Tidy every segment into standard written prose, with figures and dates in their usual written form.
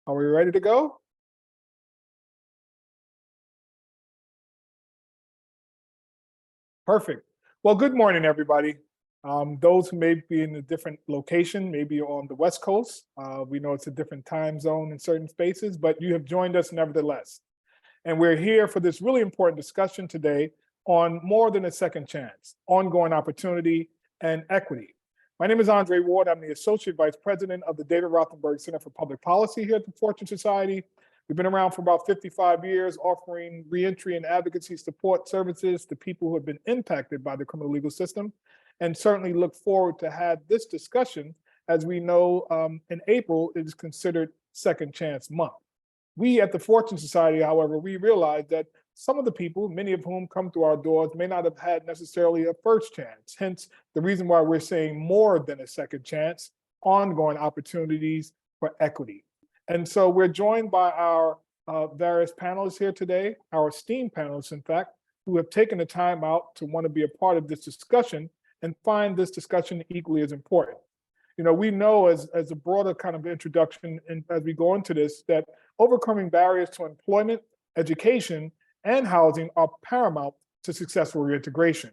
Are we ready to go? Perfect. Well, good morning, everybody. Those who may be in a different location, maybe on the West Coast, we know it's a different time zone in certain spaces, but you have joined us nevertheless. And we're here for this really important discussion today on more than a second chance, ongoing opportunity and equity. My name is Andre Ward. I'm the Associate Vice President of the David Rothenberg Center for Public Policy here at the Fortune Society. We've been around for about 55 years, offering reentry and advocacy support services to people who have been impacted by the criminal legal system, and certainly look forward to have this discussion. As we know, in April is considered Second Chance Month. We at the Fortune Society, however, we realize that some of the people, many of whom come to our doors, may not have had necessarily a first chance. Hence, the reason why we're saying more than a second chance, ongoing opportunities for equity. And so we're joined by our various panelists here today, our esteemed panelists, in fact, who have taken the time out to want to be a part of this discussion and find this discussion equally as important. You know, we know as a broader kind of introduction, and as we go into this, that overcoming barriers to employment, education, and housing are paramount to successful reintegration.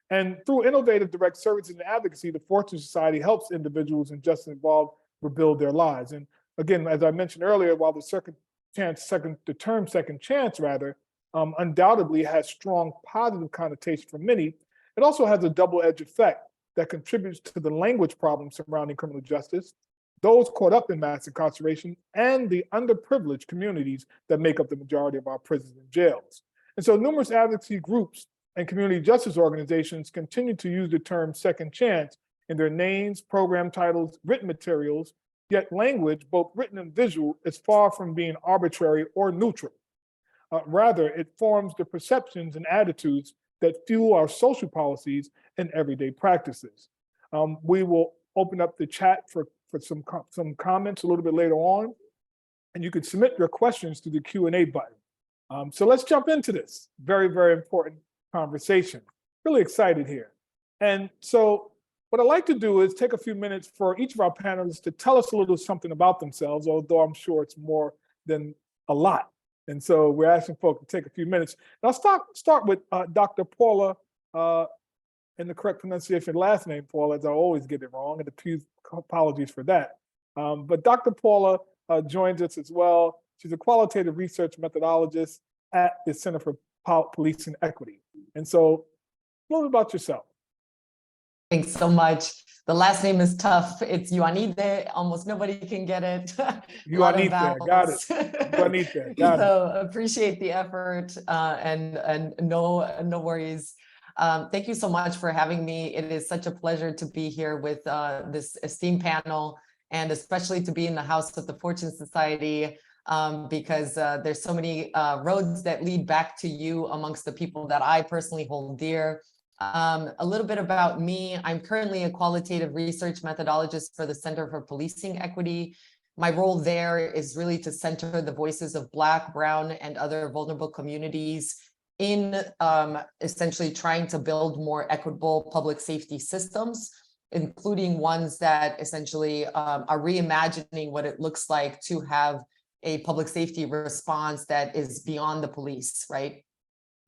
And through innovative direct services and advocacy, the Fortune Society helps individuals and justice involved rebuild their lives. And again, as I mentioned earlier, while the term second chance undoubtedly has strong positive connotation for many, it also has a double-edged effect that contributes to the language problems surrounding criminal justice, those caught up in mass incarceration, and the underprivileged communities that make up the majority of our prisons and jails. And so numerous advocacy groups and community justice organizations continue to use the term second chance in their names, program titles, written materials, yet language, both written and visual, is far from being arbitrary or neutral. Rather, it forms the perceptions and attitudes that fuel our social policies and everyday practices. We will open up the chat for some comments a little bit later on, and you can submit your questions through the Q&A button. So let's jump into this very, very important conversation. Really excited here. And so what I'd like to do is take a few minutes for each of our panelists to tell us a little something about themselves, although I'm sure it's more than a lot. And so we're asking folks to take a few minutes. And I'll start with Dr. Paula, and the correct pronunciation of the last name, Paula, as I always get it wrong, and apologies for that. But Dr. Paula joins us as well. She's a qualitative research methodologist at the Center for Policing Equity. And so, a little bit about yourself. Thanks so much. The last name is tough. It's Ioannidis. Almost nobody can get it. Ioannidis, got it. Ioannidis, got it. So appreciate the effort and no worries. Thank you so much for having me. It is such a pleasure to be here with this esteemed panel, and especially to be in the house of the Fortune Society, because there's so many roads that lead back to you amongst the people that I personally hold dear. A little bit about me. I'm currently a qualitative research methodologist for the Center for Policing Equity. My role there is really to center the voices of Black, Brown, and other vulnerable communities in essentially trying to build more equitable public safety systems, including ones that essentially are reimagining what it looks like to have a public safety response that is beyond the police, right?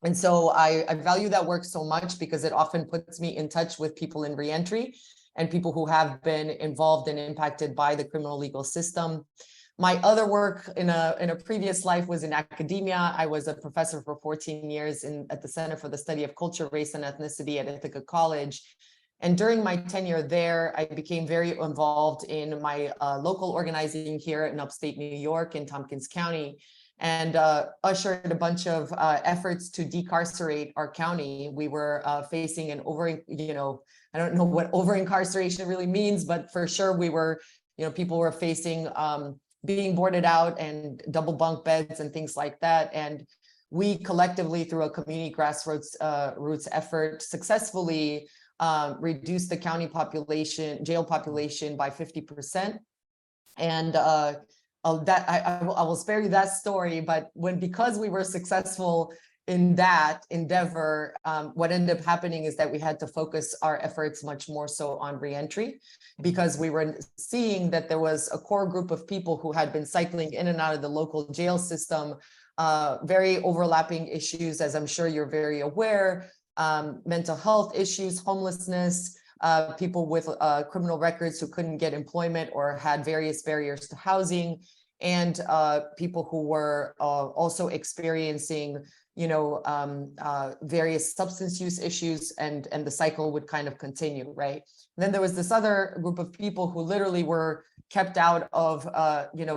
And so I value that work so much because it often puts me in touch with people in reentry and people who have been involved and impacted by the criminal legal system. My other work in a previous life was in academia. I was a professor for 14 years at the Center for the Study of Culture, Race, and Ethnicity at Ithaca College. And during my tenure there, I became very involved in my local organizing here in upstate New York in Tompkins County, and ushered a bunch of efforts to decarcerate our county. We were facing an I don't know what over-incarceration really means, but for sure we were, people were facing being boarded out and double bunk beds and things like that. And we collectively, through a community grassroots roots effort, successfully reduced the county jail population by 50%. And I will spare you that story, but because we were successful in that endeavor, what ended up happening is that we had to focus our efforts much more so on reentry, because we were seeing that there was a core group of people who had been cycling in and out of the local jail system, very overlapping issues, as I'm sure you're very aware, mental health issues, homelessness, people with criminal records who couldn't get employment or had various barriers to housing, and people who were also experiencing, various substance use issues, and the cycle would kind of continue, right? And then there was this other group of people who literally were kept out of,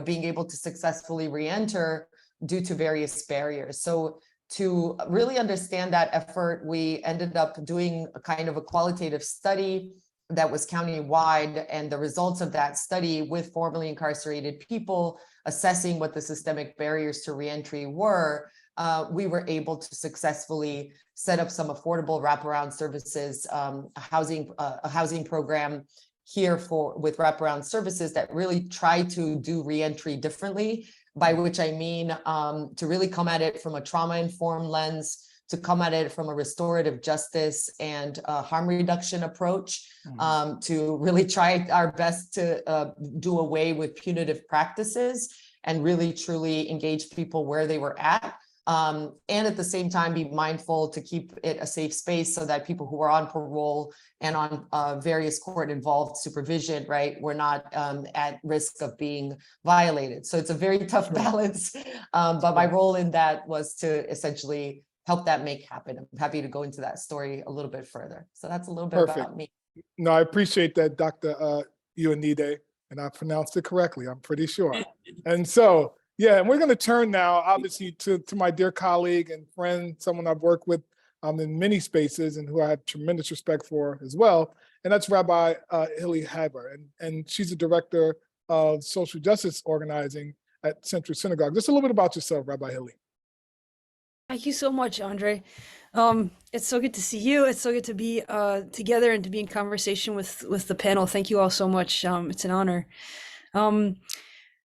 being able to successfully re-enter due to various barriers. So to really understand that effort, we ended up doing a kind of a qualitative study that was county-wide, and the results of that study with formerly incarcerated people assessing what the systemic barriers to reentry were, we were able to successfully set up some affordable wraparound services, a housing program here with wraparound services that really try to do reentry differently, by which I mean to really come at it from a trauma-informed lens, to come at it from a restorative justice and harm reduction approach, to really try our best to do away with punitive practices and really truly engage people where they were at. And at the same time, be mindful to keep it a safe space so that people who are on parole and on various court-involved supervision, right, were not at risk of being violated. So it's a very tough balance, but my role in that was to essentially help that make happen. I'm happy to go into that story a little bit further. So that's a little bit about me. No, I appreciate that, Dr. Ioannidis, and I pronounced it correctly, I'm pretty sure. And so, yeah, and we're going to turn now, obviously, to my dear colleague and friend, someone I've worked with in many spaces and who I have tremendous respect for as well, and that's Rabbi Hilly Haber, and she's the director of social justice organizing at Central Synagogue. Just a little bit about yourself, Rabbi Hilly. Thank you so much, Andre. It's so good to see you. It's so good to be together and to be in conversation with the panel. Thank you all so much. It's an honor.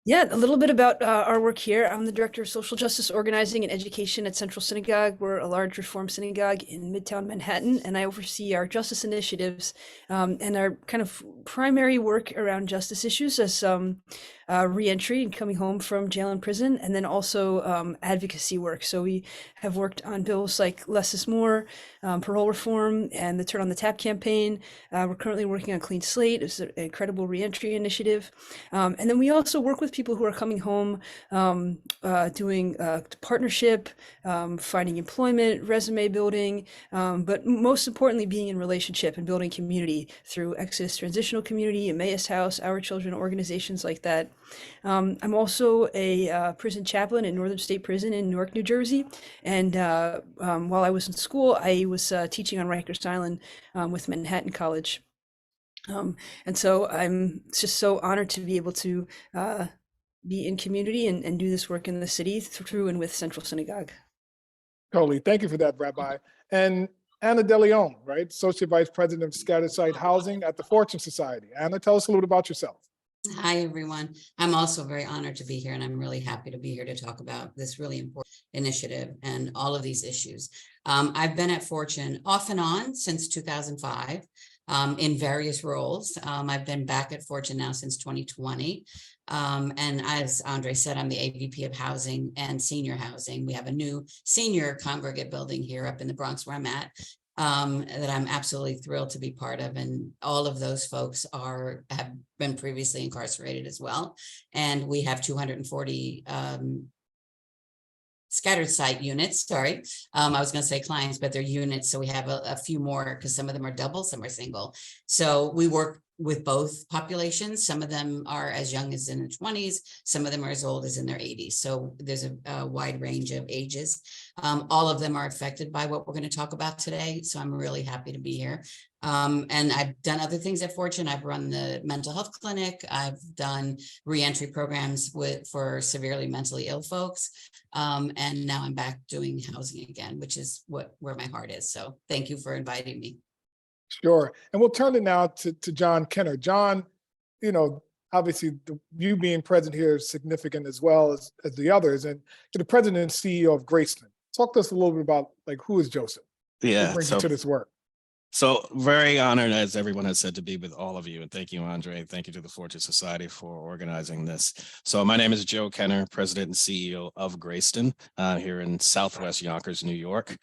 Yeah, a little bit about our work here. I'm the director of social justice organizing and education at Central Synagogue. We're a large Reform synagogue in Midtown Manhattan, and I oversee our justice initiatives and our kind of primary work around justice issues as reentry and coming home from jail and prison, and then also advocacy work. So we have worked on bills like less is more, parole reform, and the Turn on the Tap campaign. We're currently working on Clean Slate. It's an incredible reentry initiative. And then we also work with people who are coming home, doing partnership, finding employment, resume building, but most importantly, being in relationship and building community through Exodus Transitional Community, Emmaus House, Our Children, organizations like that. I'm also a prison chaplain at Northern State Prison in Newark, New Jersey. And while I was in school, I was teaching on Rikers Island with Manhattan College. And so I'm just so honored to be able to be in community and do this work in the city through and with Central Synagogue. Totally. Thank you for that, Rabbi. And Anna DeLeon, right? Associate Vice President of Scatterside Housing at the Fortune Society. Anna, tell us a little bit about yourself. Hi, everyone. I'm also very honored to be here, and I'm really happy to be here to talk about this really important initiative and all of these issues. I've been at Fortune off and on since 2005 in various roles. I've been back at Fortune now since 2020. And as Andre said, I'm the AVP of Housing and Senior Housing. We have a new senior congregate building here up in the Bronx where I'm at. That I'm absolutely thrilled to be part of. And all of those folks have been previously incarcerated as well. And we have 240 scattered site units, sorry. I was gonna say clients, but they're units. So we have a few more because some of them are double, some are single. So we work with both populations. Some of them are as young as in their 20s. Some of them are as old as in their 80s. So there's a wide range of ages. All of them are affected by what we're going to talk about today. So I'm really happy to be here. And I've done other things at Fortune. I've run the mental health clinic. I've done reentry programs for severely mentally ill folks. And now I'm back doing housing again, which is where my heart is. So thank you for inviting me. Sure. And we'll turn it now to John Kenner. John, obviously you being present here is significant as well as the others. And you're the president and CEO of Grayston, Talk to us a little bit about like who is Joseph? What Yeah, brings you to this work? so very honored, as everyone has said, to be with all of you. And thank you, Andre. Thank you to the Fortune Society for organizing this. So my name is Joe Kenner, President and CEO of Grayston here in Southwest Yonkers, New York.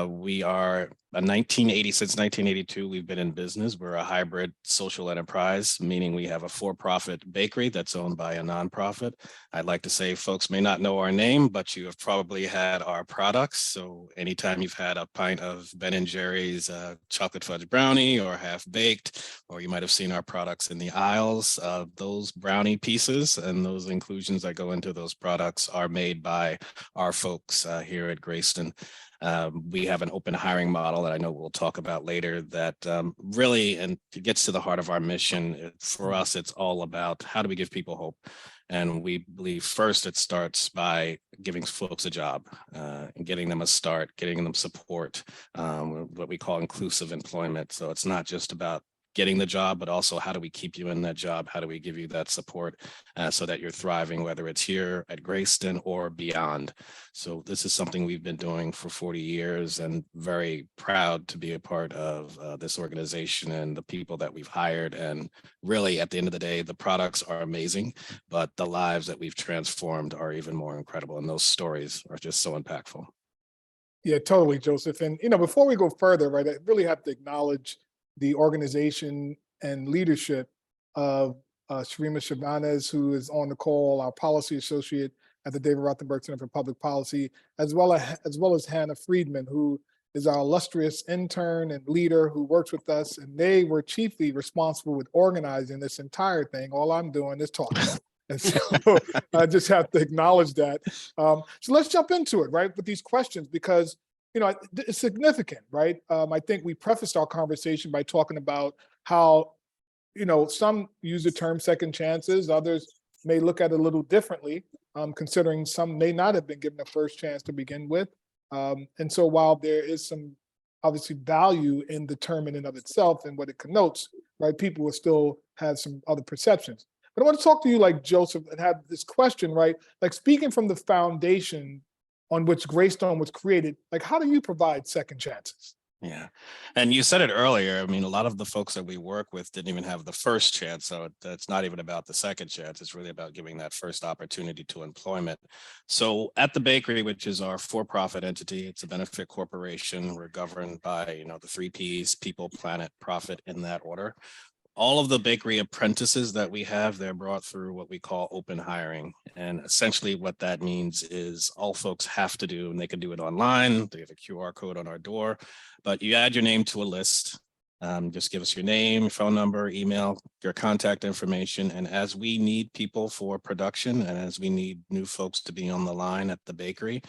We are since 1982, we've been in business. We're a hybrid social enterprise, meaning we have a for-profit bakery that's owned by a nonprofit. I'd like to say folks may not know our name, but you have probably had our products. So anytime you've had a pint of Ben & Jerry's chocolate fudge brownie or half baked, or you might have seen our products in the aisles, those brownie pieces and those inclusions that go into those products are made by our folks here at Grayston. We have an open hiring model that I know we'll talk about later that really, and it gets to the heart of our mission. For us, it's all about how do we give people hope? And we believe first it starts by giving folks a job, and getting them a start, getting them support, what we call inclusive employment. So it's not just about getting the job, but also how do we keep you in that job? How do we give you that support so that you're thriving, whether it's here at Grayston or beyond? So this is something we've been doing for 40 years and very proud to be a part of this organization and the people that we've hired. And really, at the end of the day, the products are amazing, but the lives that we've transformed are even more incredible. And those stories are just so impactful. Yeah, totally, Joseph. And, before we go further, right, I really have to acknowledge the organization and leadership of Sharima Shabanez, who is on the call, our policy associate at the David Rothenberg Center for Public Policy, as well as Hannah Friedman, who is our illustrious intern and leader who works with us. And they were chiefly responsible with organizing this entire thing. All I'm doing is talking. And so I just have to acknowledge that. So let's jump into it, right, with these questions, because it's significant, right? I think we prefaced our conversation by talking about how, some use the term second chances, others may look at it a little differently, considering some may not have been given a first chance to begin with. And so while there is some obviously value in the term in and of itself and what it connotes, right, people will still have some other perceptions. But I want to talk to you like Joseph and have this question, right? Like speaking from the foundation on which Grayston was created, like how do you provide second chances? Yeah. And you said it earlier. I mean, a lot of the folks that we work with didn't even have the first chance. So it's not even about the second chance. It's really about giving that first opportunity to employment. So at the bakery, which is our for-profit entity, it's a benefit corporation. We're governed by, the 3 Ps, people, planet, profit, in that order. All of the bakery apprentices that we have, they're brought through what we call open hiring. And essentially what that means is all folks have to do, and they can do it online. They have a QR code on our door, but you add your name to a list. Just give us your name, phone number, email, your contact information. And as we need people for production and as we need new folks to be on the line at the bakery,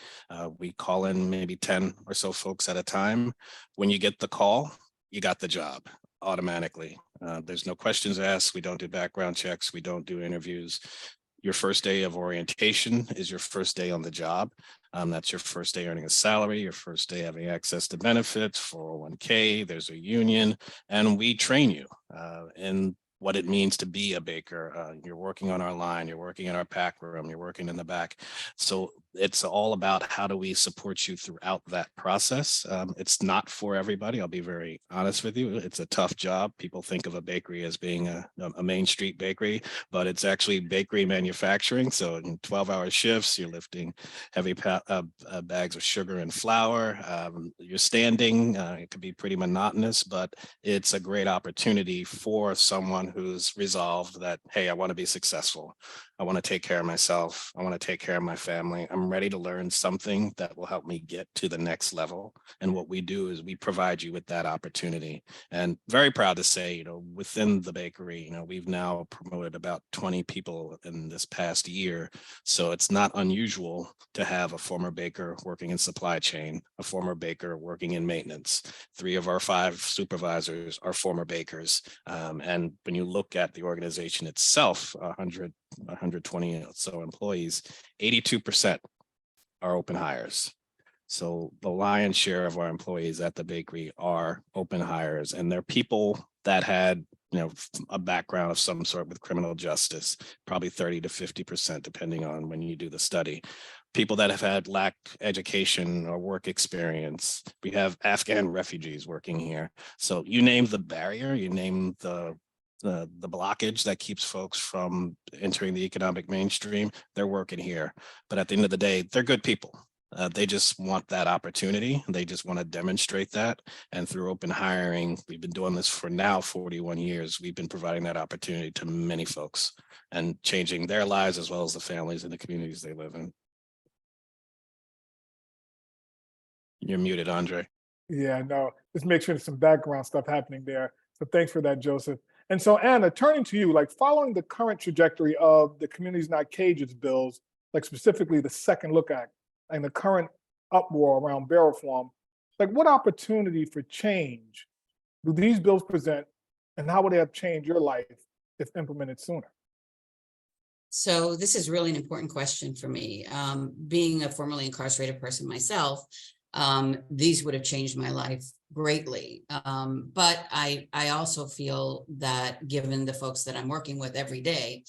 we call in maybe 10 or so folks at a time. When you get the call, you got the job automatically. There's no questions asked. We don't do background checks. We don't do interviews. Your first day of orientation is your first day on the job. That's your first day earning a salary, your first day having access to benefits, 401k, there's a union, and we train you in what it means to be a baker. You're working on our line, you're working in our pack room, you're working in the back. So it's all about how do we support you throughout that process. It's not for everybody. I'll be very honest with you. It's a tough job. People think of a bakery as being a Main Street bakery, but it's actually bakery manufacturing. So in 12-hour shifts, you're lifting heavy bags of sugar and flour. You're standing. It could be pretty monotonous, but it's a great opportunity for someone who's resolved that, hey, I want to be successful. I want to take care of myself. I want to take care of my family. I'm ready to learn something that will help me get to the next level. And what we do is we provide you with that opportunity. And very proud to say, within the bakery, we've now promoted about 20 people in this past year. So it's not unusual to have a former baker working in supply chain, a former baker working in maintenance. 3 of our 5 supervisors are former bakers. And when you look at the organization itself, 120 or so employees, 82% are open hires. So the lion's share of our employees at the bakery are open hires, and they're people that had a background of some sort with criminal justice, probably 30 to 50%, depending on when you do the study. people that have had lack education or work experience. We have Afghan refugees working here. So you name the barrier, you name the blockage that keeps folks from entering the economic mainstream, they're working here. But at the end of the day, they're good people. They just want that opportunity. They just want to demonstrate that. And through open hiring, we've been doing this for now 41 years. We've been providing that opportunity to many folks and changing their lives as well as the families and the communities they live in. You're muted, Andre. Yeah, no, just make sure there's some background stuff happening there. So thanks for that, Joseph. And so Anna, turning to you, like following the current trajectory of the Communities Not Cages bills, like specifically the Second Look Act and the current uproar around bail reform, like what opportunity for change do these bills present, and how would they have changed your life if implemented sooner? So this is really an important question for me. Being a formerly incarcerated person myself, these would have changed my life greatly. But I also feel that given the folks that I'm working with every day,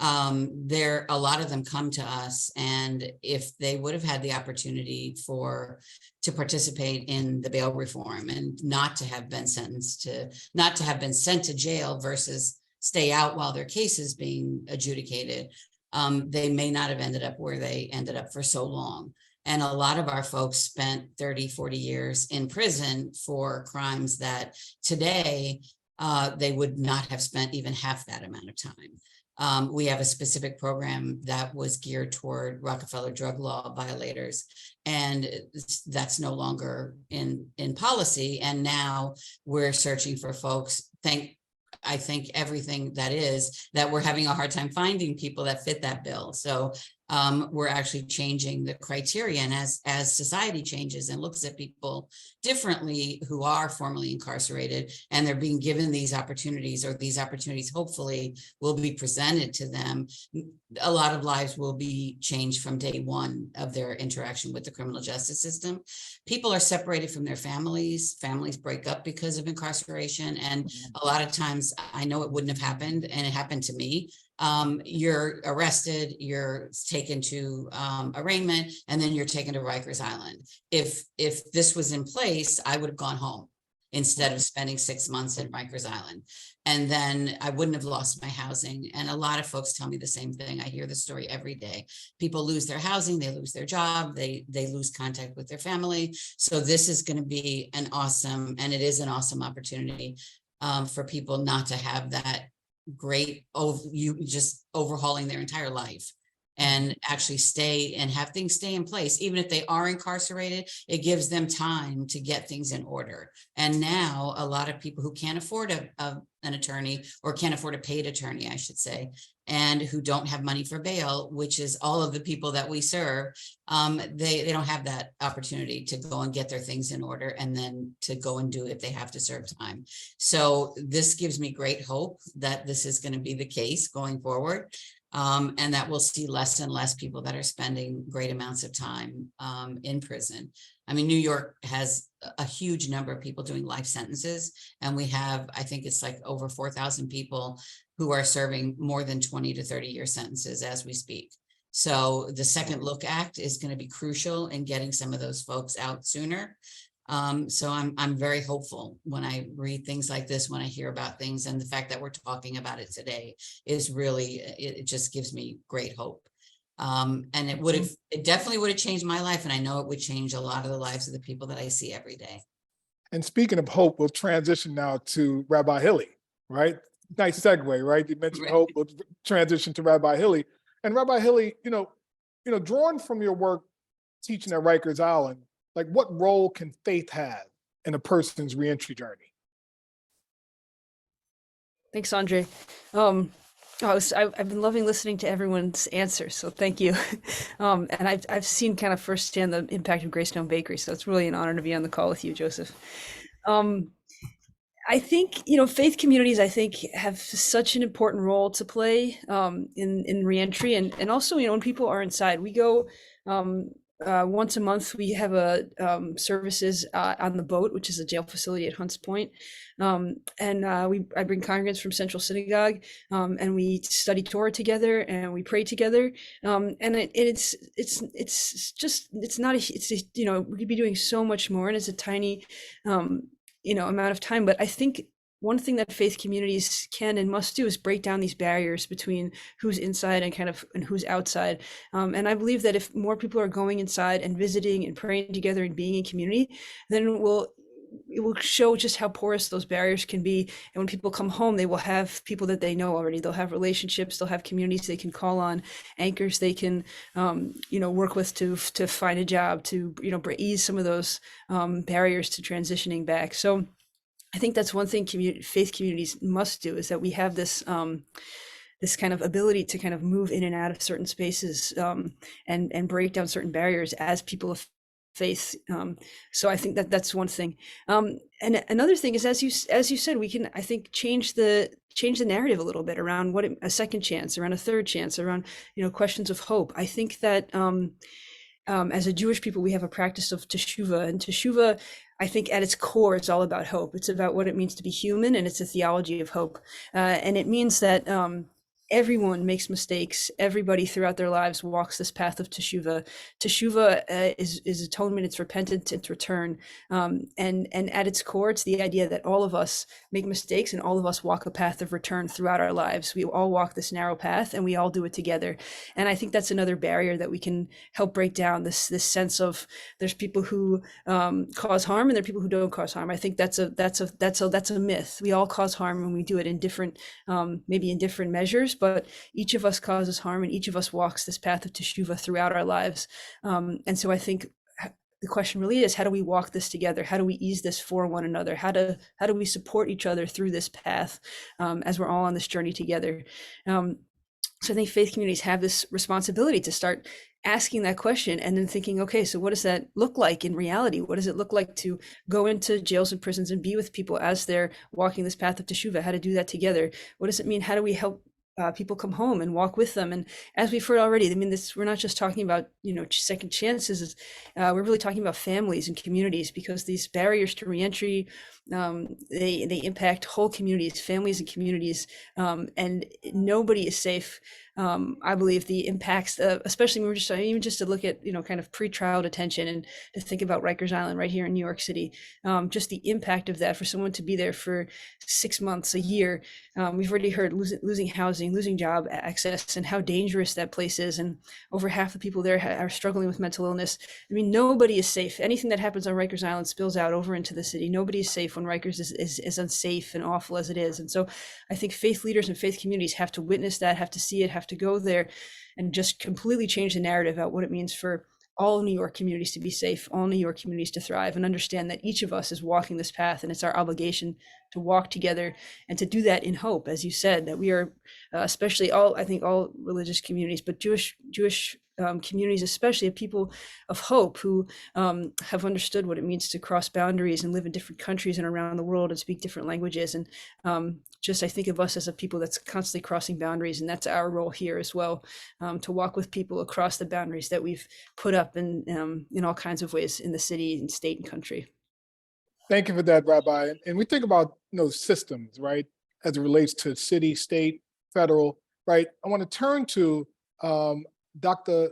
a lot of them come to us, and if they would have had the opportunity to participate in the bail reform and not to have been not to have been sent to jail versus stay out while their case is being adjudicated, they may not have ended up where they ended up for so long. And a lot of our folks spent 30, 40 years in prison for crimes that today they would not have spent even half that amount of time. We have a specific program that was geared toward Rockefeller drug law violators, and that's no longer in policy. And now we're searching for folks. I think everything that we're having a hard time finding people that fit that bill. So we're actually changing the criteria, and as society changes and looks at people differently who are formerly incarcerated and they're being given these opportunities, or these opportunities hopefully will be presented to them, a lot of lives will be changed from day one of their interaction with the criminal justice system. People are separated from their families break up because of incarceration, and a lot of times, I know it wouldn't have happened, and it happened to me. You're arrested, you're taken to arraignment, and then you're taken to Rikers Island. If this was in place, I would have gone home instead of spending 6 months in Rikers Island. And then I wouldn't have lost my housing. And a lot of folks tell me the same thing. I hear the story every day. People lose their housing, they lose their job, they lose contact with their family. So this is going to be an awesome opportunity for people not to have that great just overhauling their entire life, and actually stay and have things stay in place. Even if they are incarcerated, it gives them time to get things in order. And now a lot of people who can't afford an attorney, or can't afford a paid attorney, I should say, and who don't have money for bail, which is all of the people that we serve, they don't have that opportunity to go and get their things in order and then to go and do it if they have to serve time. So this gives me great hope that this is going to be the case going forward. And that we'll see less and less people that are spending great amounts of time in prison. I mean, New York has a huge number of people doing life sentences, and we have, I think it's like over 4,000 people who are serving more than 20 to 30-year sentences as we speak. So the Second Look Act is going to be crucial in getting some of those folks out sooner. So I'm very hopeful when I read things like this, when I hear about things, and the fact that we're talking about it today is really, it just gives me great hope. And it definitely would have changed my life. And I know it would change a lot of the lives of the people that I see every day. And speaking of hope, we'll transition now to Rabbi Hilly, right? Nice segue, right? You mentioned Right. hope, we'll transition to Rabbi Hilly. And Rabbi Hilly, drawing from your work teaching at Rikers Island, like what role can faith have in a person's reentry journey? Thanks, Andre. I've been loving listening to everyone's answers, so thank you. And I've seen kind of firsthand the impact of Grayston Bakery, so it's really an honor to be on the call with you, Joseph. I think, faith communities, I think, have such an important role to play in reentry, and also, when people are inside, we go once a month we have a services on the boat, which is a jail facility at Hunts Point, and I bring congregants from Central Synagogue, and we study Torah together and we pray together, and it's not we could be doing so much more, and it's a tiny amount of time, but I think one thing that faith communities can and must do is break down these barriers between who's inside and who's outside. And I believe that if more people are going inside and visiting and praying together and being in community, then it will show just how porous those barriers can be. And when people come home, they will have people that they know already. They'll have relationships, they'll have communities they can call on, anchors they can work with to find a job, to ease some of those barriers to transitioning back. So I think that's one thing faith communities must do, is that we have this this kind of ability to kind of move in and out of certain spaces, and break down certain barriers as people of faith. So I think that that's one thing. And another thing is, as you said, we can, I think, change the narrative a little bit around a second chance, around a third chance, around questions of hope. I think that as a Jewish people, we have a practice of teshuvah, and teshuvah, I think at its core, it's all about hope. It's about what it means to be human, and it's a theology of hope. And it means that everyone makes mistakes. Everybody throughout their lives walks this path of teshuvah. Teshuvah is atonement. It's repentance. It's return. And at its core, it's the idea that all of us make mistakes, and all of us walk a path of return throughout our lives. We all walk this narrow path, and we all do it together. And I think that's another barrier that we can help break down. This sense of there's people who cause harm, and there are people who don't cause harm. I think that's a myth. We all cause harm, and we do it in different, maybe in different measures, but each of us causes harm, and each of us walks this path of teshuvah throughout our lives. And so I think the question really is, how do we walk this together? How do we ease this for one another? How do we support each other through this path as we're all on this journey together? So I think faith communities have this responsibility to start asking that question, and then thinking, okay, so what does that look like in reality? What does it look like to go into jails and prisons and be with people as they're walking this path of teshuvah? How to do that together? What does it mean? How do we help people come home and walk with them? And as we've heard already, I mean, we're not just talking about second chances. We're really talking about families and communities, because these barriers to reentry, they impact whole communities, families and communities, and nobody is safe. I believe the impacts, especially when even just to look at kind of pretrial detention, and to think about Rikers Island right here in New York City, just the impact of that for someone to be there for 6 months, a year. We've already heard losing housing, losing job access, and how dangerous that place is. And over half the people there are struggling with mental illness. I mean, nobody is safe. Anything that happens on Rikers Island spills out over into the city. Nobody is safe when Rikers is unsafe and awful as it is. And so I think faith leaders and faith communities have to witness that, have to see it, have to go there, and just completely change the narrative about what it means for all New York communities to be safe, all New York communities to thrive, and understand that each of us is walking this path, and it's our obligation to walk together, and to do that in hope, as you said, that we are, especially all religious communities, but Jewish communities, especially, of people of hope who have understood what it means to cross boundaries and live in different countries and around the world and speak different languages. And I think of us as a people that's constantly crossing boundaries, and that's our role here as well, to walk with people across the boundaries that we've put up in all kinds of ways in the city and state and country. Thank you for that, Rabbi. And we think about systems, right, as it relates to city, state, federal, right? I want to turn to Dr.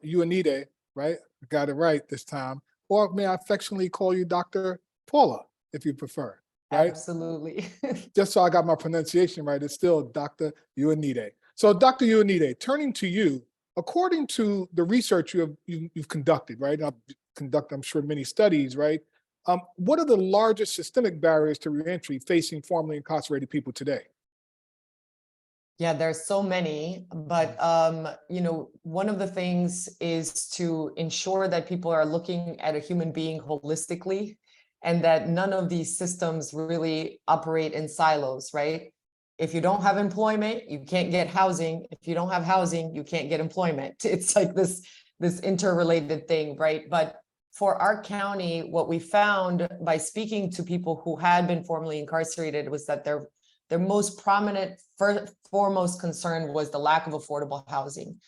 Ioannidis, right? I got it right this time. Or may I affectionately call you Dr. Paula, if you prefer, right? Absolutely. Just so I got my pronunciation right, it's still Dr. Ioannidis. So Dr. Ioannidis, turning to you, according to the research you've conducted, right? I've conducted, I'm sure, many studies, right? What are the largest systemic barriers to reentry facing formerly incarcerated people today? Yeah, there's so many, but one of the things is to ensure that people are looking at a human being holistically, and that none of these systems really operate in silos, right? If you don't have employment, you can't get housing. If you don't have housing, you can't get employment. It's like this interrelated thing, right? But for our county, what we found by speaking to people who had been formerly incarcerated was that their most prominent, foremost concern was the lack of affordable housing.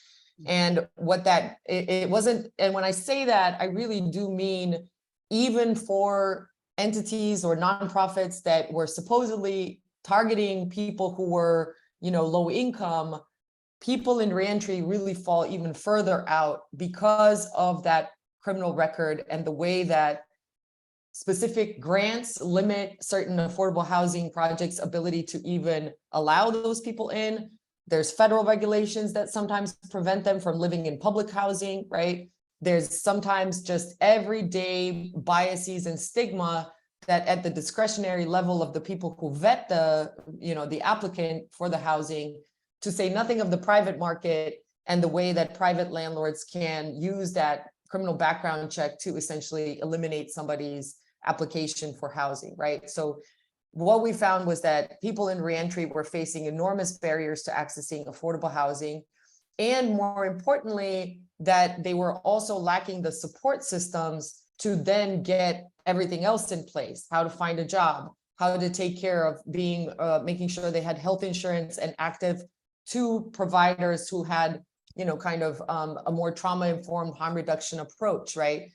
And what that, it wasn't, and when I say that, I really do mean even for entities or nonprofits that were supposedly targeting people who were, low income, people in reentry really fall even further out because of that criminal record and the way that specific grants limit certain affordable housing projects' ability to even allow those people in. There's federal regulations that sometimes prevent them from living in public housing, right? There's sometimes just everyday biases and stigma that at the discretionary level of the people who vet the applicant for the housing, to say nothing of the private market and the way that private landlords can use that criminal background check to essentially eliminate somebody's application for housing, right? So what we found was that people in reentry were facing enormous barriers to accessing affordable housing. And more importantly, that they were also lacking the support systems to then get everything else in place, how to find a job, how to take care of making sure they had health insurance and active to providers who had, a more trauma-informed harm reduction approach, right?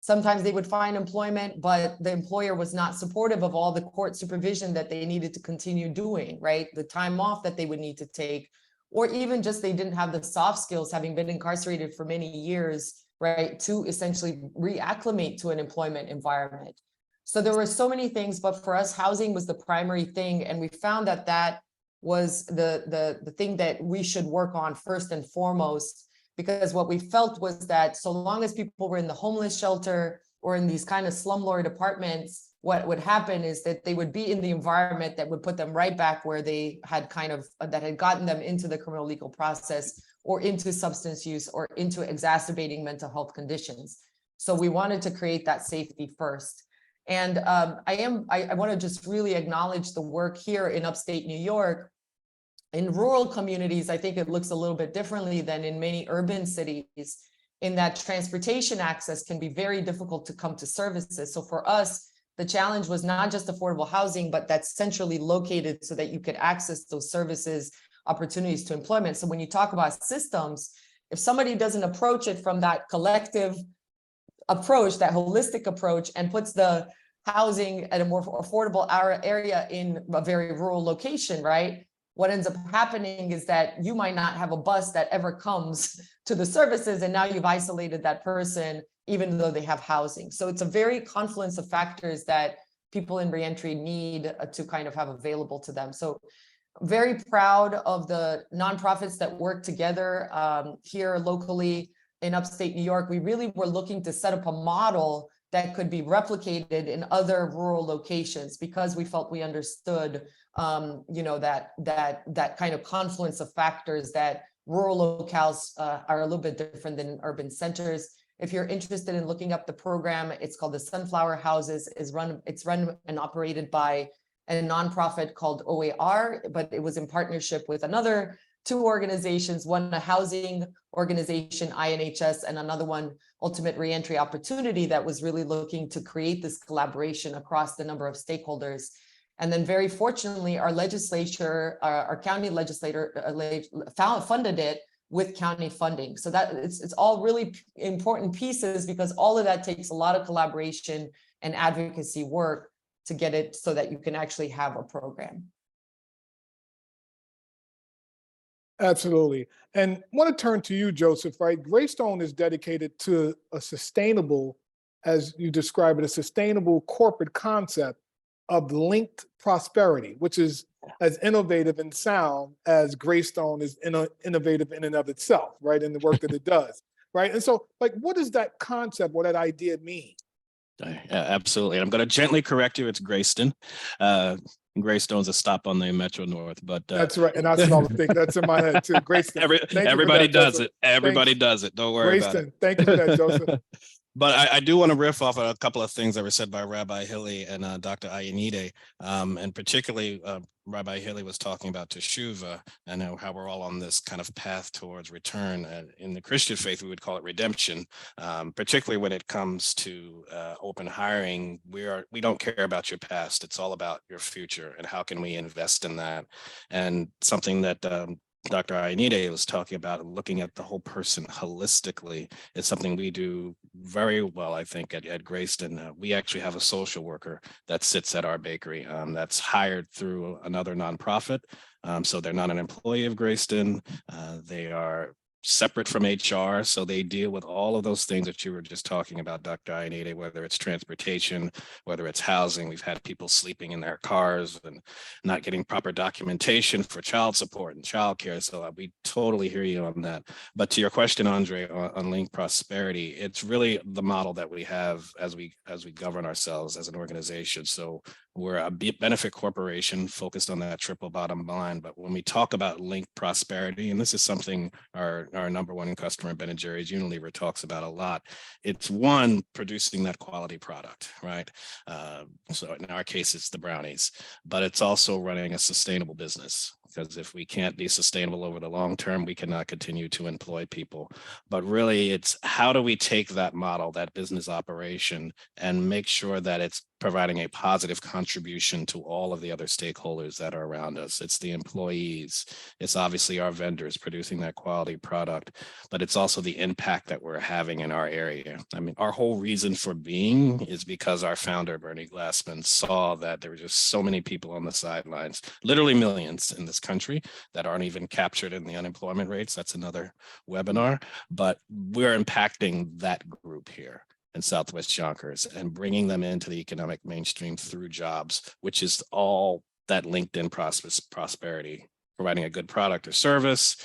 Sometimes they would find employment, but the employer was not supportive of all the court supervision that they needed to continue doing, right? The time off that they would need to take, or even just they didn't have the soft skills, having been incarcerated for many years, right, to essentially reacclimate to an employment environment. So there were so many things, but for us, housing was the primary thing. And we found that that was the thing that we should work on first and foremost, because what we felt was that so long as people were in the homeless shelter or in these kind of slumlord apartments, what would happen is that they would be in the environment that would put them right back where they had that had gotten them into the criminal legal process or into substance use or into exacerbating mental health conditions. So we wanted to create that safety first. And I want to just really acknowledge the work here in upstate New York. In rural communities, I think it looks a little bit differently than in many urban cities, in that transportation access can be very difficult to come to services. So for us, the challenge was not just affordable housing, but that's centrally located so that you could access those services, opportunities to employment. So when you talk about systems, if somebody doesn't approach it from that collective approach, that holistic approach, and puts the housing at a more affordable area in a very rural location, right? What ends up happening is that you might not have a bus that ever comes to the services, and now you've isolated that person, even though they have housing. So it's a very confluence of factors that people in reentry need to kind of have available to them. So very proud of the nonprofits that work together here locally in upstate New York. We really were looking to set up a model that could be replicated in other rural locations, because we felt we understood that kind of confluence of factors, that rural locales are a little bit different than urban centers. If you're interested in looking up the program, it's called the Sunflower Houses. It's run and operated by a nonprofit called OAR, but it was in partnership with another two organizations, one a housing organization, INHS, and another one, Ultimate Reentry Opportunity, that was really looking to create this collaboration across the number of stakeholders. And then very fortunately, our legislature, our county legislator funded it with county funding. So that it's all really important pieces, because all of that takes a lot of collaboration and advocacy work to get it so that you can actually have a program. Absolutely. And want to turn to you, Joseph, right? Grayston is dedicated to a sustainable, as you describe it, a sustainable corporate concept of linked prosperity, which is as innovative and sound as Grayston is innovative in and of itself, right? In the work that it does, right? And so, like, what does that concept, what that idea mean? Yeah, absolutely. I'm going to gently correct you. It's Grayston. Graystone's a stop on the Metro North, but that's right. And that's what I was thinking. That's in my head too. Grayston. Everybody does it. Everybody does it. Don't worry about it. Grayston, thank you for that, Joseph. But I do want to riff off a couple of things that were said by Rabbi Hilly and Dr. Ayanide, and particularly Rabbi Hilly was talking about Teshuvah and how we're all on this kind of path towards return. In the Christian faith, we would call it redemption, particularly when it comes to open hiring. We don't care about your past. It's all about your future and how can we invest in that. And something that Dr. Ionita was talking about, looking at the whole person holistically, is something we do very well, I think, at Grayston. We actually have a social worker that sits at our bakery that's hired through another nonprofit. So they're not an employee of Grayston. They are separate from HR. So they deal with all of those things that you were just talking about, Dr. Ionita, whether it's transportation, whether it's housing. We've had people sleeping in their cars and not getting proper documentation for child support and childcare. So we totally hear you on that. But to your question, Andre, on Link Prosperity, it's really the model that we have as we govern ourselves as an organization. So we're a benefit corporation focused on that triple bottom line. But when we talk about Link Prosperity, and this is something our number one customer, Ben & Jerry's Unilever, talks about a lot, it's one, producing that quality product, right? So in our case, it's the brownies, but it's also running a sustainable business. Because if we can't be sustainable over the long term, we cannot continue to employ people. But really, it's how do we take that model, that business operation, and make sure that it's providing a positive contribution to all of the other stakeholders that are around us. It's the employees, it's obviously our vendors producing that quality product, but it's also the impact that we're having in our area. I mean, our whole reason for being is because our founder, Bernie Glassman, saw that there were just so many people on the sidelines, literally millions in this country, that aren't even captured in the unemployment rates. That's another webinar, but we're impacting that group here in Southwest Yonkers and bringing them into the economic mainstream through jobs, which is all that LinkedIn prosperity, providing a good product or service,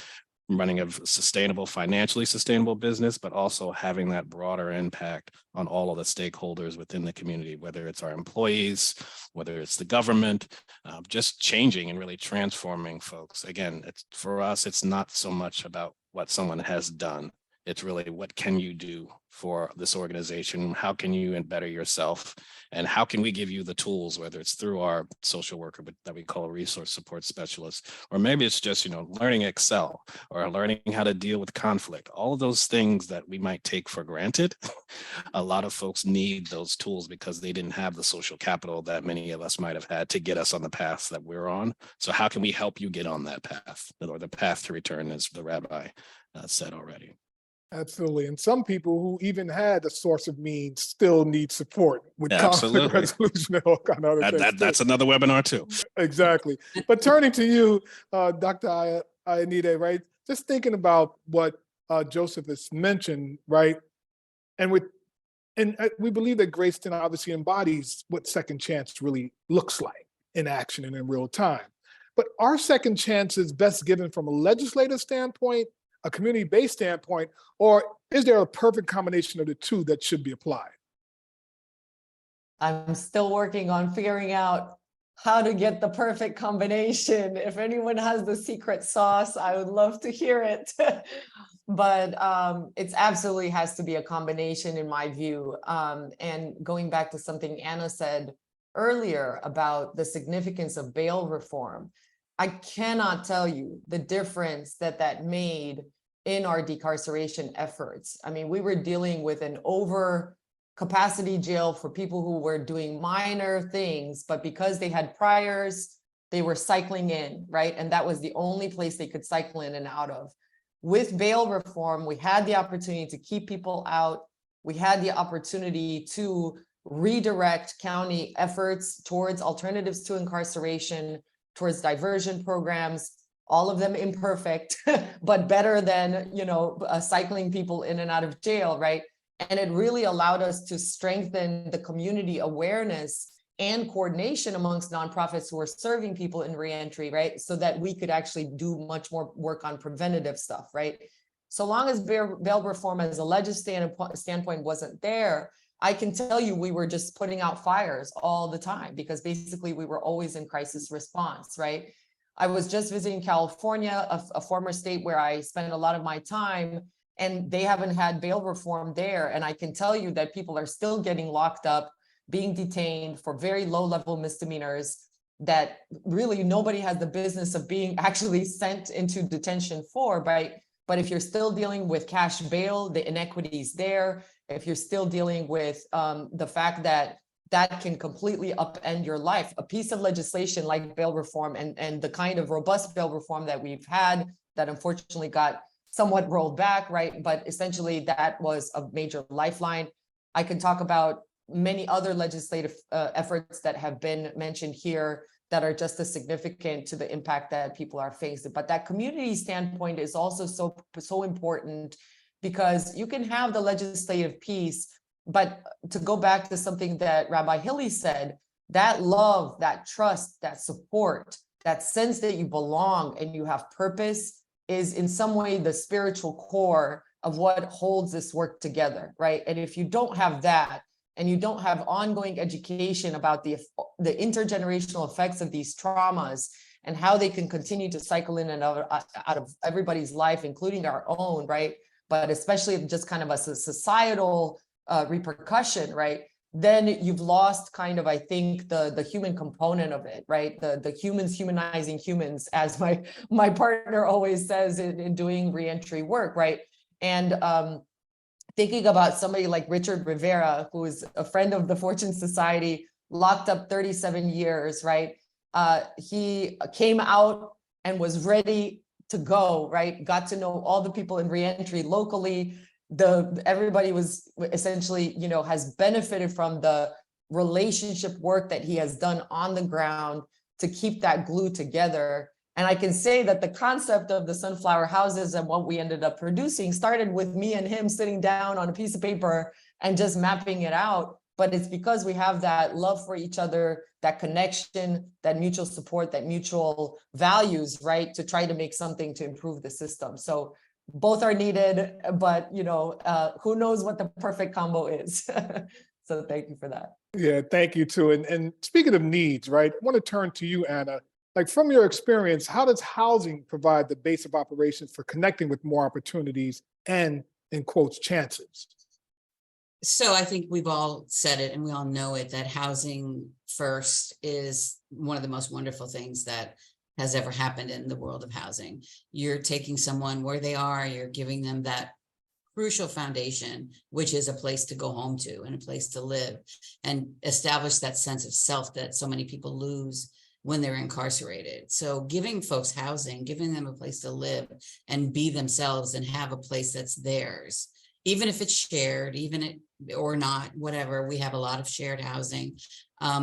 running a sustainable, financially sustainable business, but also having that broader impact on all of the stakeholders within the community, whether it's our employees, whether it's the government, just changing and really transforming folks. Again, it's, for us, it's not so much about what someone has done. It's really, what can you do for this organization? How can you better yourself? And how can we give you the tools, whether it's through our social worker that we call a resource support specialist, or maybe it's just, learning Excel or learning how to deal with conflict. All of those things that we might take for granted. A lot of folks need those tools because they didn't have the social capital that many of us might have had to get us on the path that we're on. So how can we help you get on that path, or the path to return, as the rabbi said already? Absolutely. And some people who even had a source of means still need support with conflict resolution and all kind of other things. That's another webinar too. Exactly. But turning to you, Dr. Ionita, right? Just thinking about what Joseph has mentioned, right? And we believe that Grayston obviously embodies what second chance really looks like in action and in real time. But are second chances best given from a legislative standpoint, a community-based standpoint, or is there a perfect combination of the two that should be applied? I'm still working on figuring out how to get the perfect combination. If anyone has the secret sauce, I would love to hear it. But it absolutely has to be a combination in my view. And going back to something Anna said earlier about the significance of bail reform, I cannot tell you the difference that made in our decarceration efforts. I mean, we were dealing with an over capacity jail for people who were doing minor things, but because they had priors, they were cycling in, right? And that was the only place they could cycle in and out of. With bail reform, we had the opportunity to keep people out. We had the opportunity to redirect county efforts towards alternatives to incarceration, towards diversion programs, all of them imperfect, but better than, cycling people in and out of jail, right? And it really allowed us to strengthen the community awareness and coordination amongst nonprofits who are serving people in reentry, right? So that we could actually do much more work on preventative stuff, right? So long as bail reform as a legislative standpoint wasn't there, I can tell you we were just putting out fires all the time because basically we were always in crisis response, right? I was just visiting California, a former state where I spent a lot of my time, and they haven't had bail reform there. And I can tell you that people are still getting locked up, being detained for very low-level misdemeanors that really nobody has the business of being actually sent into detention for, right? But if you're still dealing with cash bail, the inequities there, if you're still dealing with the fact that can completely upend your life, a piece of legislation like bail reform and the kind of robust bail reform that we've had that unfortunately got somewhat rolled back, right? But essentially that was a major lifeline. I can talk about many other legislative efforts that have been mentioned here that are just as significant to the impact that people are facing. But that community standpoint is also so important, because you can have the legislative piece, but to go back to something that Rabbi Hilly said, that love, that trust, that support, that sense that you belong and you have purpose is in some way the spiritual core of what holds this work together, right? And if you don't have that, and you don't have ongoing education about the intergenerational effects of these traumas and how they can continue to cycle in and out of everybody's life, including our own, right? But especially just kind of a societal repercussion, right? Then you've lost kind of, I think, the human component of it, right? The humans humanizing humans, as my partner always says in doing reentry work, right? And thinking about somebody like Richard Rivera, who is a friend of the Fortune Society, locked up 37 years, right? He came out and was ready to go, right? Got to know all the people in reentry locally. Everybody was essentially, has benefited from the relationship work that he has done on the ground to keep that glue together. And I can say that the concept of the sunflower houses and what we ended up producing started with me and him sitting down on a piece of paper and just mapping it out. But it's because we have that love for each other, that connection, that mutual support, that mutual values, right? To try to make something to improve the system. So both are needed, but who knows what the perfect combo is. So thank you for that. Yeah, thank you too. And speaking of needs, right? I want to turn to you, Anna. Like, from your experience, how does housing provide the base of operations for connecting with more opportunities and, in quotes, chances? So I think we've all said it and we all know it, that housing first is one of the most wonderful things that has ever happened in the world of housing. You're taking someone where they are, you're giving them that crucial foundation, which is a place to go home to and a place to live, and establish that sense of self that so many people lose when they're incarcerated. So giving folks housing, giving them a place to live and be themselves and have a place that's theirs, even if it's shared, or not, whatever. We have a lot of shared housing,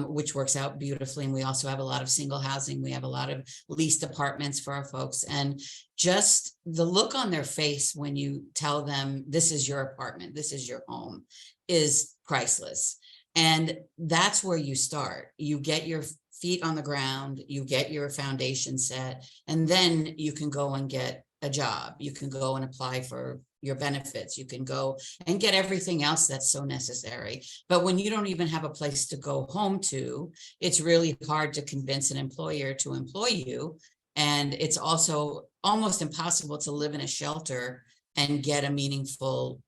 which works out beautifully. And we also have a lot of single housing. We have a lot of leased apartments for our folks. And just the look on their face when you tell them, this is your apartment, this is your home, is priceless. And that's where you start. You get your feet on the ground, you get your foundation set, and then you can go and get a job. You can go and apply for your benefits. You can go and get everything else that's so necessary. But when you don't even have a place to go home to, it's really hard to convince an employer to employ you. And it's also almost impossible to live in a shelter and get a meaningful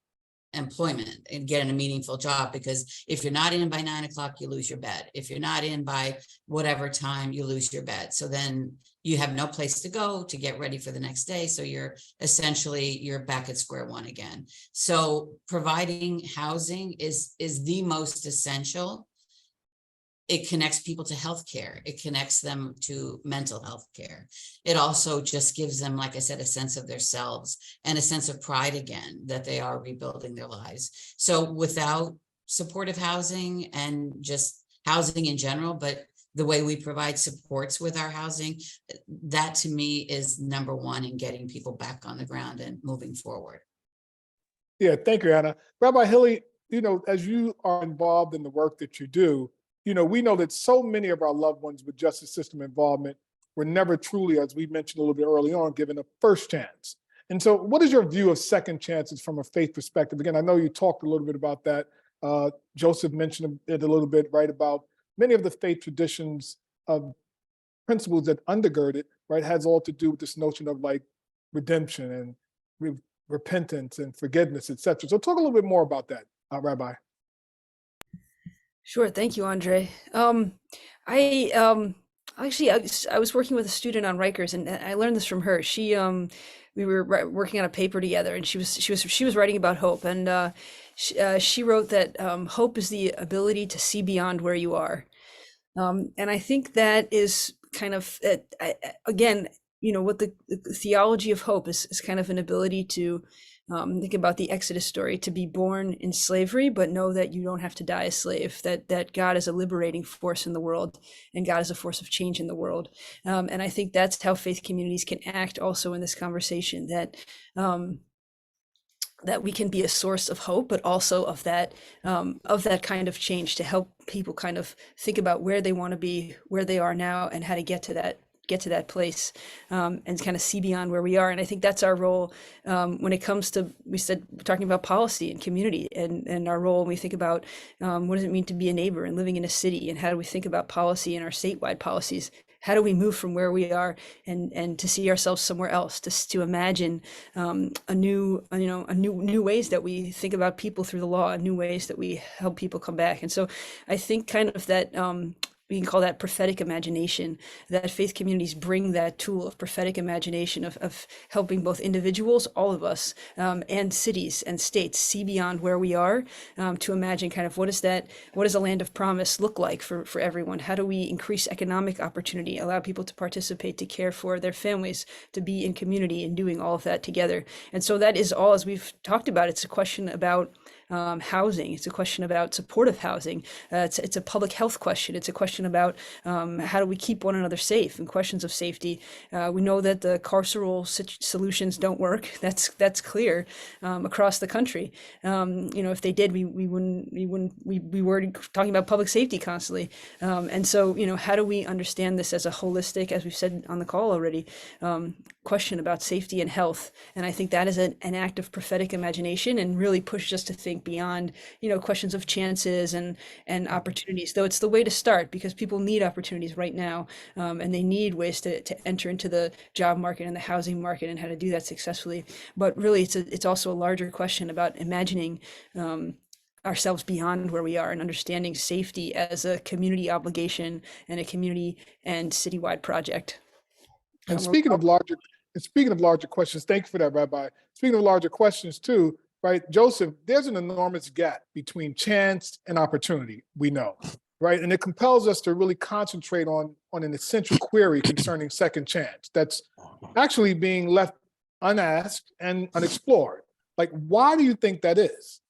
employment and get in a meaningful job, because if you're not in by 9 o'clock, you lose your bed. If you're not in by whatever time, you lose your bed. So then you have no place to go to get ready for the next day. So you're back at square one again. So providing housing is the most essential. It connects people to healthcare. It connects them to mental health care. It also just gives them, like I said, a sense of themselves and a sense of pride again, that they are rebuilding their lives. So without supportive housing and just housing in general, but the way we provide supports with our housing, that to me is number one in getting people back on the ground and moving forward. Yeah, thank you, Anna. Rabbi Hilly, as you are involved in the work that you do, we know that so many of our loved ones with justice system involvement were never truly, as we mentioned a little bit early on, given a first chance. And so what is your view of second chances from a faith perspective? Again, I know you talked a little bit about that. Joseph mentioned it a little bit, right, about many of the faith traditions of principles that undergird it, right, has all to do with this notion of like redemption and repentance and forgiveness, et cetera. So talk a little bit more about that, Rabbi. Sure. Thank you, Andre. I was working with a student on Rikers, and I learned this from her. We were working on a paper together, and she was writing about hope, and she wrote that hope is the ability to see beyond where you are. And I think that is kind of, again, what the theology of hope is kind of an ability to think about the Exodus story, to be born in slavery, but know that you don't have to die a slave, that God is a liberating force in the world, and God is a force of change in the world. And I think that's how faith communities can act also in this conversation, that we can be a source of hope, but also of that kind of change, to help people kind of think about where they want to be, where they are now, and how to get to that place, and kind of see beyond where we are. And I think that's our role when it comes to, talking about policy and community, and our role when we think about what does it mean to be a neighbor and living in a city, and how do we think about policy and our statewide policies. How do we move from where we are and to see ourselves somewhere else, to imagine new ways that we think about people through the law, new ways that we help people come back. And so I think kind of that we can call that prophetic imagination, that faith communities bring that tool of prophetic imagination of helping both individuals, all of us, and cities and states see beyond where we are, to imagine kind of what does a land of promise look like for everyone? How do we increase economic opportunity, allow people to participate, to care for their families, to be in community, and doing all of that together? And so that is all, as we've talked about, it's a question about housing. It's a question about supportive housing. It's a public health question. It's a question about how do we keep one another safe, and questions of safety. We know that the carceral solutions don't work. That's clear across the country. If they did, we were talking about public safety constantly. And so, how do we understand this as a holistic, as we've said on the call already, question about safety and health? And I think that is an act of prophetic imagination, and really pushes us to think beyond, questions of chances and opportunities, though it's the way to start, because people need opportunities right now, and they need ways to enter into the job market and the housing market, and how to do that successfully. But really, it's also a larger question about imagining ourselves beyond where we are, and understanding safety as a community obligation and a community and citywide project. And speaking of larger questions, thank you for that, Rabbi. Speaking of larger questions too, right, Joseph, there's an enormous gap between chance and opportunity, we know, right? And it compels us to really concentrate on an essential query concerning second chance that's actually being left unasked and unexplored. Like, why do you think that is?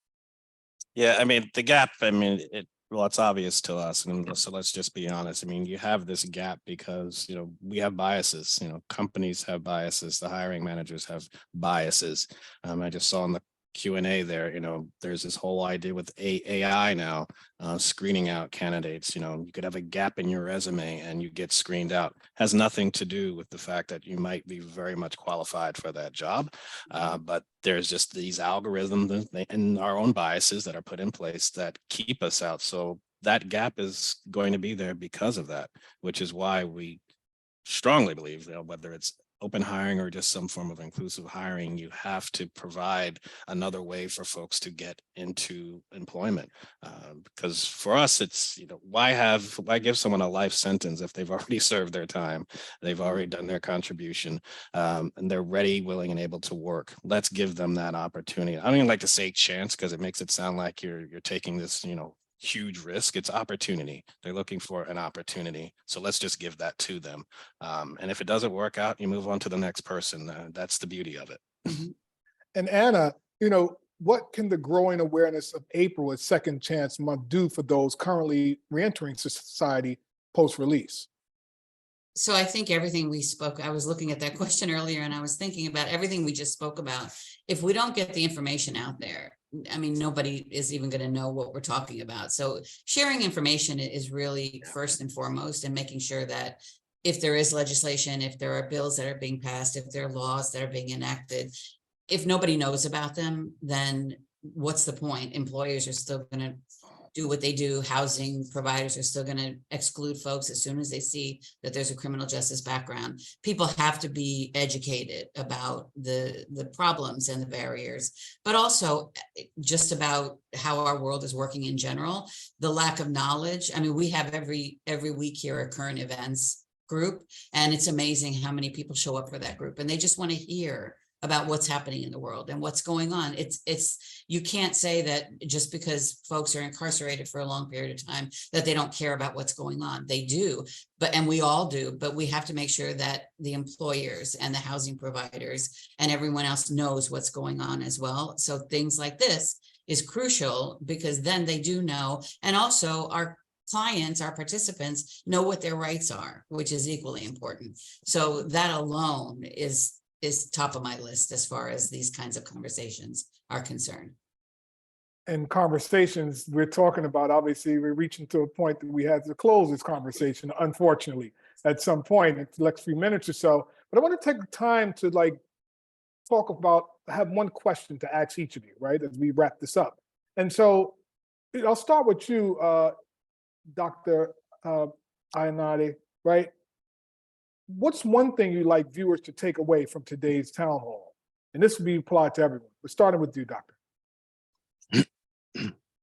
Yeah, the gap, it's obvious to us. And so let's just be honest. You have this gap because, we have biases, companies have biases, the hiring managers have biases. I just saw in the Q&A there, there's this whole idea with AI now, screening out candidates. You could have a gap in your resume and you get screened out. Has nothing to do with the fact that you might be very much qualified for that job. But there's just these algorithms and our own biases that are put in place that keep us out. So that gap is going to be there because of that, which is why we strongly believe, whether it's open hiring or just some form of inclusive hiring, you have to provide another way for folks to get into employment. Because for us, it's, why give someone a life sentence if they've already served their time, they've already done their contribution, and they're ready, willing, and able to work. Let's give them that opportunity. I don't even like to say chance, because it makes it sound like you're taking this, huge risk. It's opportunity. They're looking for an opportunity. So let's just give that to them. And if it doesn't work out, you move on to the next person. That's the beauty of it. Mm-hmm. And Anna, what can the growing awareness of April as Second Chance Month do for those currently reentering society post-release? So I think everything we spoke, I was looking at that question earlier, and I was thinking about everything we just spoke about. If we don't get the information out there, nobody is even going to know what we're talking about. So sharing information is really first and foremost, and making sure that if there is legislation, if there are bills that are being passed, if there are laws that are being enacted, if nobody knows about them, then what's the point? Employers are still going to do what they do. Housing providers are still going to exclude folks as soon as they see that there's a criminal justice background. People have to be educated about the problems and the barriers, but also just about how our world is working in general. The lack of knowledge. We have every week here a current events group, and it's amazing how many people show up for that group, and they just want to hear about what's happening in the world and what's going on. You can't say that just because folks are incarcerated for a long period of time that they don't care about what's going on. They do, and we all do, but we have to make sure that the employers and the housing providers and everyone else knows what's going on as well. So things like this is crucial, because then they do know, and also our clients, our participants know what their rights are, which is equally important. So that alone is top of my list as far as these kinds of conversations are concerned. And conversations we're talking about, obviously we're reaching to a point that we had to close this conversation, unfortunately, at some point in the next few minutes or so. But I want to take the time to talk about, I have one question to ask each of you, right, as we wrap this up. And so I'll start with you, Dr. Ayanade, right? What's one thing you'd like viewers to take away from today's town hall? And this will be applied to everyone. We're starting with you, Doctor.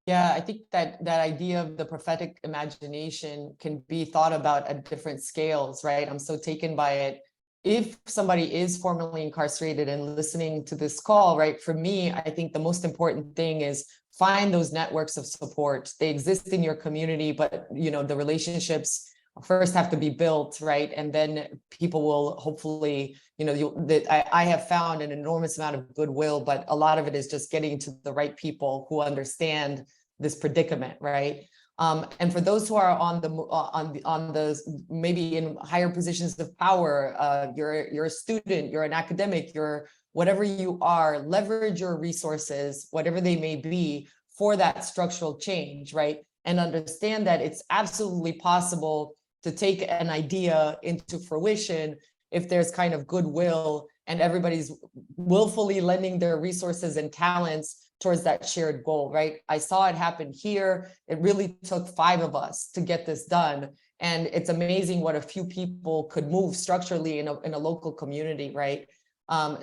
Yeah, I think that idea of the prophetic imagination can be thought about at different scales, right? I'm so taken by it. If somebody is formerly incarcerated and listening to this call, right, for me, I think the most important thing is find those networks of support. They exist in your community, but the relationships first have to be built, right? And then people will hopefully, I have found an enormous amount of goodwill, but a lot of it is just getting to the right people who understand this predicament, right? And for those who are on the maybe in higher positions of power, you're a student, you're an academic, you're whatever you are, leverage your resources, whatever they may be, for that structural change, right? And understand that it's absolutely possible to take an idea into fruition if there's kind of goodwill and everybody's willfully lending their resources and talents towards that shared goal, right? I saw it happen here. It really took 5 of us to get this done. And it's amazing what a few people could move structurally in a local community, right?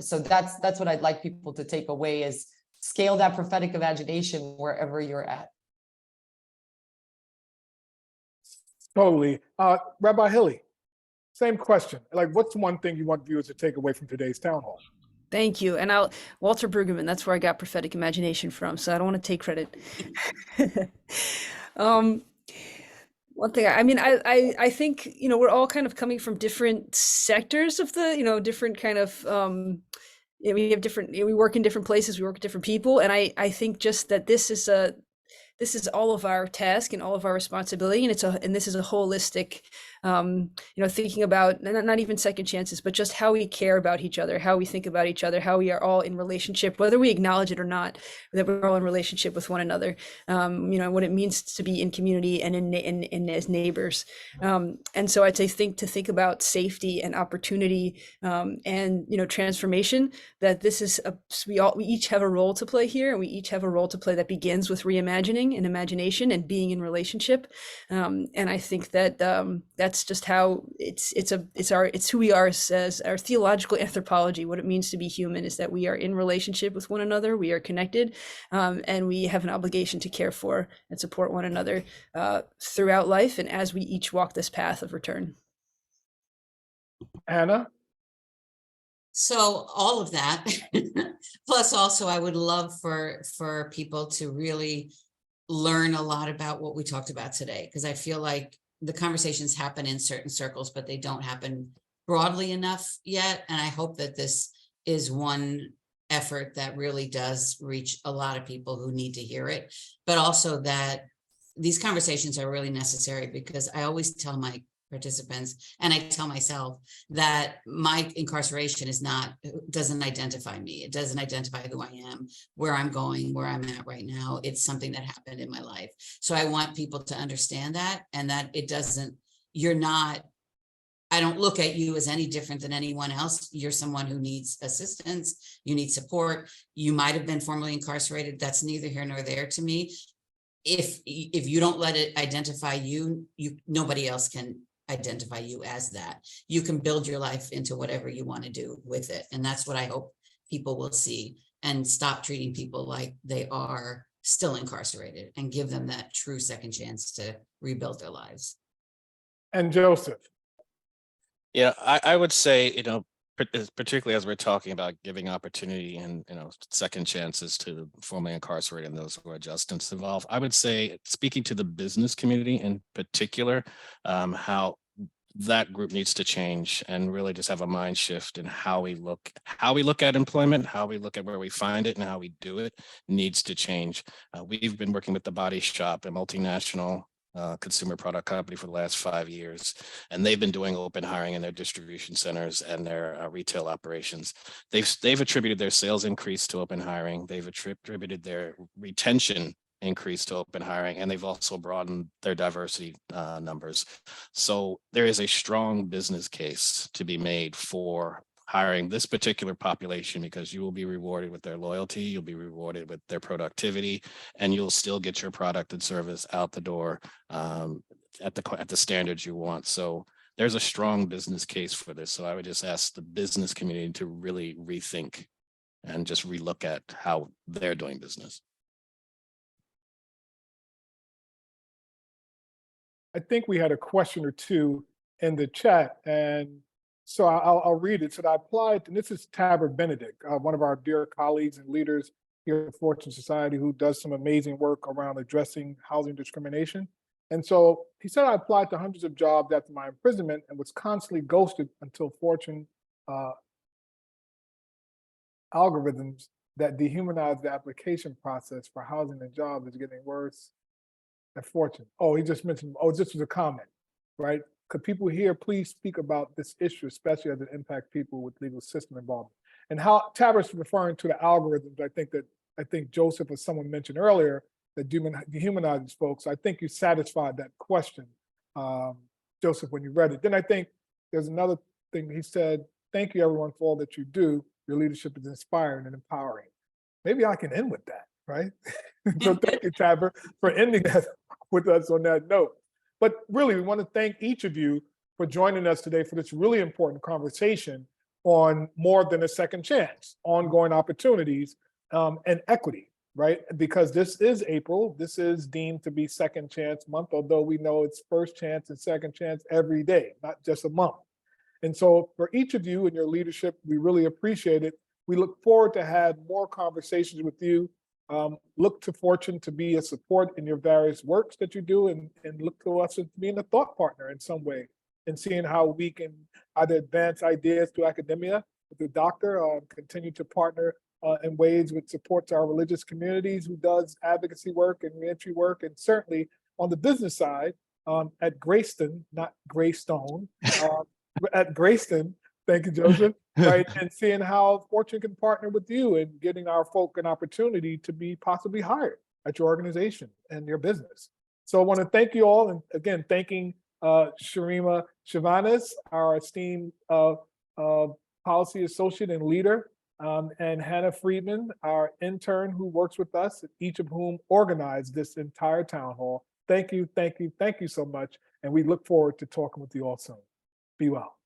So that's what I'd like people to take away, is scale that prophetic imagination wherever you're at. Totally. Rabbi Hilly, same question. What's one thing you want viewers to take away from today's town hall? Thank you. And Walter Brueggemann, that's where I got prophetic imagination from, so I don't want to take credit. One thing, I think, we're all kind of coming from different sectors of the, different kind of, we have different, we work in different places, we work with different people. And I think just that this is all of our task and all of our responsibility, and this is a holistic, thinking about not even second chances, but just how we care about each other, how we think about each other, how we are all in relationship, whether we acknowledge it or not, that we're all in relationship with one another. What it means to be in community and in as neighbors. And so I'd say think about safety and opportunity, and transformation. That this is we each have a role to play here, and we each have a role to play that begins with reimagining and imagination and being in relationship. And I think that that's just how it's who we are as our theological anthropology. What it means to be human is that we are in relationship with one another, we are connected, and we have an obligation to care for and support one another throughout life and as we each walk this path of return. Anna? So all of that, plus also I would love for people to really learn a lot about what we talked about today, because I feel like the conversations happen in certain circles, but they don't happen broadly enough yet. And I hope that this is one effort that really does reach a lot of people who need to hear it, but also that these conversations are really necessary, because I always tell my participants, and I tell myself, that my incarceration doesn't identify me. It doesn't identify who I am, where I'm going, where I'm at right now. It's something that happened in my life. So I want people to understand that, and that I don't look at you as any different than anyone else. You're someone who needs assistance, you need support. You might have been formerly incarcerated. That's neither here nor there to me. If you don't let it identify you, nobody else can identify you as that. You can build your life into whatever you want to do with it. And that's what I hope people will see, and stop treating people like they are still incarcerated, and give them that true second chance to rebuild their lives. And Joseph? Yeah, I would say, particularly as we're talking about giving opportunity and, second chances to formerly incarcerated and those who are justice involved. I would say, speaking to the business community in particular, how that group needs to change and really just have a mind shift in how we look at employment, how we look at where we find it, and how we do it needs to change. We've been working with The Body Shop, a multinational consumer product company, for the last 5 years, and they've been doing open hiring in their distribution centers and their retail operations. They've attributed their sales increase to open hiring. They've attributed their retention increase to open hiring, and they've also broadened their diversity numbers. So there is a strong business case to be made for hiring this particular population, because you will be rewarded with their loyalty, you'll be rewarded with their productivity, and you'll still get your product and service out the door at the standards you want. So there's a strong business case for this. So I would just ask the business community to really rethink and just relook at how they're doing business. I think we had a question or two in the chat, and so I'll read it. So I applied, and this is Tabor Benedict, one of our dear colleagues and leaders here at Fortune Society, who does some amazing work around addressing housing discrimination. And so he said, I applied to hundreds of jobs after my imprisonment and was constantly ghosted until Fortune algorithms that dehumanize the application process for housing and jobs is getting worse at Fortune. Oh, he just mentioned, this was a comment, right? Could people here please speak about this issue, especially as it impacts people with legal system involvement? And how Tabor's referring to the algorithms, I think Joseph or someone mentioned earlier, that dehumanizes folks. I think you satisfied that question, Joseph, when you read it. Then I think there's another thing he said, thank you everyone for all that you do. Your leadership is inspiring and empowering. Maybe I can end with that, right? So thank you, Tabor, for ending that with us on that note. But really, we want to thank each of you for joining us today for this really important conversation on more than a second chance, ongoing opportunities, and equity, right? Because this is April, this is deemed to be Second Chance Month, although we know it's first chance and second chance every day, not just a month. And so for each of you and your leadership, we really appreciate it. We look forward to have more conversations with you. Look to Fortune to be a support in your various works that you do, and look to us as being a thought partner in some way, and seeing how we can either advance ideas through academia with the doctor, or continue to partner in ways with support to our religious communities who does advocacy work and reentry work, and certainly on the business side at Grayston, not Graystone, at Grayston, thank you, Joseph, right? And seeing how Fortune can partner with you in getting our folk an opportunity to be possibly hired at your organization and your business. So I want to thank you all, and again, thanking Sharima Shivanis, our esteemed policy associate and leader, and Hannah Friedman, our intern who works with us, each of whom organized this entire town hall. Thank you, thank you, thank you so much. And we look forward to talking with you all soon. Be well.